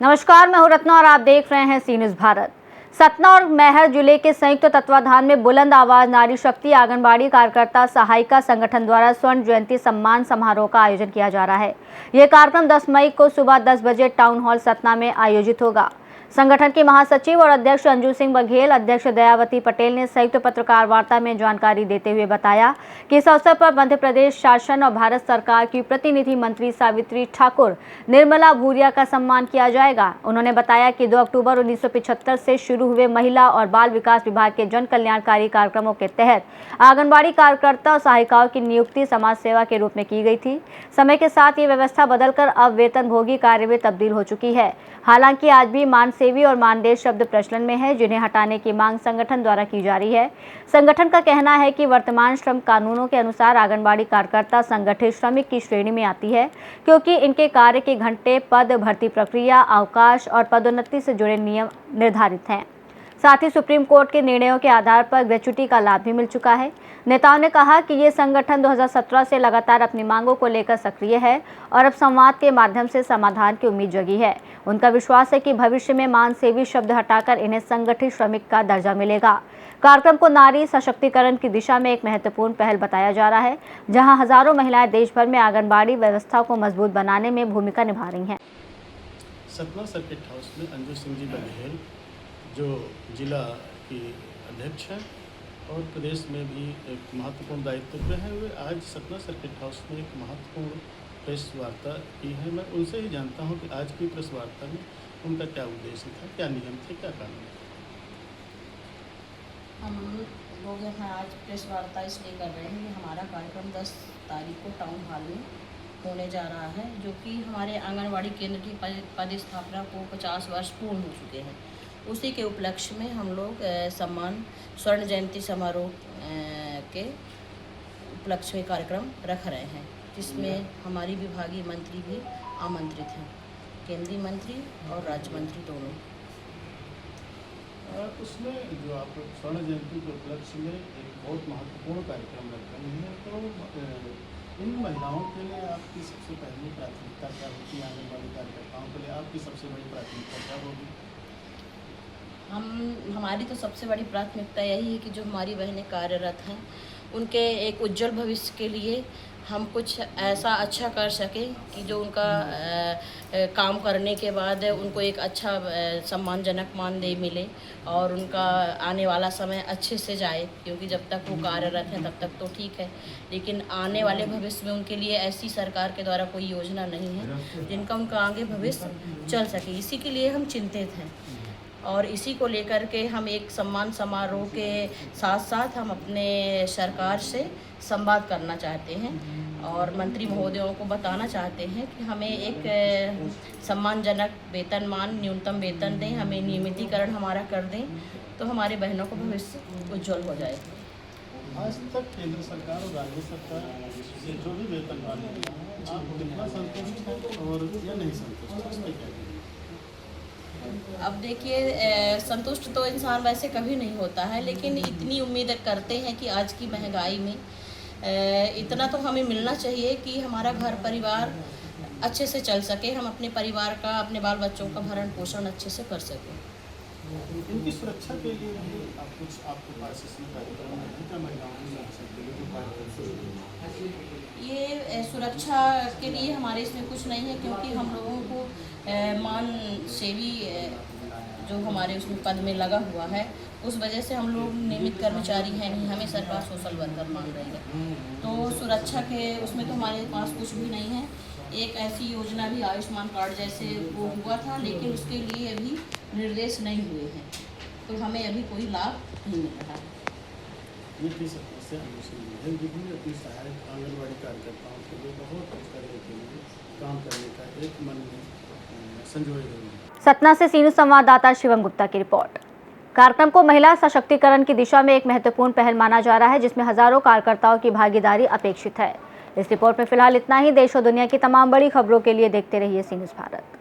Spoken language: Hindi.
नमस्कार, मैं हूं रत्ना और आप देख रहे हैं सी न्यूज़ भारत। सतना और मैहर जिले के संयुक्त तत्वाधान में बुलंद आवाज नारी शक्ति आंगनबाड़ी कार्यकर्ता सहायिका संगठन द्वारा स्वर्ण जयंती सम्मान समारोह का आयोजन किया जा रहा है। यह कार्यक्रम 10 मई को सुबह 10 बजे टाउन हॉल सतना में आयोजित होगा। संगठन के महासचिव और अध्यक्ष अंजू सिंह बघेल, अध्यक्ष दयावती पटेल ने संयुक्त पत्रकार वार्ता में जानकारी देते हुए बताया कि इस अवसर पर मध्य प्रदेश शासन और भारत सरकार की प्रतिनिधि मंत्री सावित्री ठाकुर निर्मला भूरिया का सम्मान किया जाएगा। उन्होंने बताया कि 2 अक्टूबर 1975 से शुरू हुए महिला और बाल विकास विभाग के जन कल्याणकारी कार्यक्रमों के तहत आंगनबाड़ी कार्यकर्ता और सहायिकाओं की नियुक्ति समाज सेवा के रूप में की गई थी। समय के साथ ये व्यवस्था बदलकर अब वेतनभोगी कार्य में तब्दील हो चुकी है। हालांकि आज भी मानसेवी और मानदेय शब्द प्रचलन में है, जिन्हें हटाने की मांग संगठन द्वारा की जा रही है। संगठन का कहना है कि वर्तमान श्रम कानूनों के अनुसार आंगनबाड़ी कार्यकर्ता संगठित श्रमिक की श्रेणी में आती है, क्योंकि इनके कार्य के घंटे, पद, भर्ती प्रक्रिया, अवकाश और पदोन्नति से जुड़े नियम निर्धारित हैं। साथ ही सुप्रीम कोर्ट के निर्णयों के आधार पर ग्रेच्युटी का लाभ भी मिल चुका है। नेताओं ने कहा कि ये संगठन 2017 से लगातार अपनी मांगों को लेकर सक्रिय है और अब संवाद के माध्यम से समाधान की उम्मीद जगी है। उनका विश्वास है कि भविष्य में मानसेवी शब्द हटाकर इन्हें संगठित श्रमिक का दर्जा मिलेगा। कार्यक्रम को नारी सशक्तिकरण की दिशा में एक महत्वपूर्ण पहल बताया जा रहा है, जहां हजारों महिलाएं देश भर में आंगनबाड़ी व्यवस्था को मजबूत बनाने में भूमिका निभा रही हैं। सतना सर्किट हाउस में अंजू सिंह जी बघेल, जो जिला की अध्यक्ष हैं और प्रदेश में भी एक महत्वपूर्ण दायित्व पे हैं, वे आज सतना सर्किट हाउस में एक महत्वपूर्ण प्रेस वार्ता की है। मैं उनसे ही जानता हूं कि आज की प्रेस वार्ता में उनका क्या उद्देश्य था, क्या नियम थे, क्या कानून थे। हम लोग यहाँ आज प्रेस वार्ता इसलिए कर रहे हैं कि हमारा कार्यक्रम 10 तारीख को टाउन हॉल में होने जा रहा है, जो कि हमारे आंगनबाड़ी केंद्र की पदस्थापना को 50 वर्ष पूर्ण हो चुके हैं। उसी के उपलक्ष्य में हम लोग सम्मान स्वर्ण जयंती समारोह के उपलक्ष्य में कार्यक्रम रख रहे हैं, जिसमें हमारी विभागीय मंत्री भी आमंत्रित हैं, केंद्रीय मंत्री और राज्य मंत्री दोनों। उसमें जो आप स्वर्ण जयंती के उपलक्ष्य में एक बहुत महत्वपूर्ण कार्यक्रम रख रहे हैं, तो इन महिलाओं के लिए आपकी सबसे पहली प्राथमिकता क्या होती है? आंगनबाड़ी कार्यकर्ताओं के लिए आपकी सबसे बड़ी प्राथमिकता क्या होगी? हमारी तो सबसे बड़ी प्राथमिकता यही है कि जो हमारी बहनें कार्यरत हैं, उनके एक उज्जवल भविष्य के लिए हम कुछ ऐसा अच्छा कर सकें कि जो उनका काम करने के बाद उनको एक अच्छा सम्मानजनक मानदेय मिले और उनका आने वाला समय अच्छे से जाए, क्योंकि जब तक वो कार्यरत हैं तब तक तो ठीक है, लेकिन आने वाले भविष्य में उनके लिए ऐसी सरकार के द्वारा कोई योजना नहीं है जिनका उनका आगे भविष्य चल सके। इसी के लिए हम चिंतित हैं और इसी को लेकर के हम एक सम्मान समारोह के साथ साथ हम अपने सरकार से संवाद करना चाहते हैं और मंत्री महोदयों को बताना चाहते हैं कि हमें एक सम्मानजनक वेतनमान, न्यूनतम वेतन दें, हमें नियमितीकरण हमारा कर दें, तो हमारे बहनों का भविष्य उज्जवल हो जाए। आज तक केंद्र सरकार और राज्य सरकार से जो भी वेतनमान मिला, आप कितना संतुष्ट हैं और या नहीं संतुष्ट? अब देखिए, संतुष्ट तो इंसान वैसे कभी नहीं होता है, लेकिन इतनी उम्मीद करते हैं कि आज की महंगाई में इतना तो हमें मिलना चाहिए कि हमारा घर परिवार अच्छे से चल सके, हम अपने परिवार का, अपने बाल बच्चों का भरण पोषण अच्छे से कर सकें। इनकी सुरक्षा के लिए भी आप कुछ आपके पास इसमें कार्यक्रम है क्या? महिलाओं की सुरक्षा के लिए ये सुरक्षा के लिए हमारे इसमें कुछ नहीं है, क्योंकि हम लोगों को मान सेवी जो हमारे उसमें पद में लगा हुआ है, उस वजह से हम लोग नियमित कर्मचारी हैं नहीं, हमें सरकार सोशल वर्कर मान रही है। तो सुरक्षा के उसमें तो हमारे पास कुछ भी नहीं है। एक ऐसी योजना भी आयुष्मान कार्ड जैसे वो हुआ था, लेकिन उसके लिए अभी निर्देश नहीं हुए हैं, तो हमें अभी कोई लाभ नहीं मिल रहा है। अपनी सहायक आंगनबाड़ी कार्यकर्ताओं के लिए बहुत कुछ करने के लिए काम करने का एक मन में संजोए हुए। सतना से सी न्यूज़ संवाददाता शिवम गुप्ता की रिपोर्ट। कार्यक्रम को महिला सशक्तिकरण की दिशा में एक महत्वपूर्ण पहल माना जा रहा है, जिसमें हजारों कार्यकर्ताओं की भागीदारी अपेक्षित है। इस रिपोर्ट में फिलहाल इतना ही। देश और दुनिया की तमाम बड़ी खबरों के लिए देखते रहिए सी न्यूज़ भारत।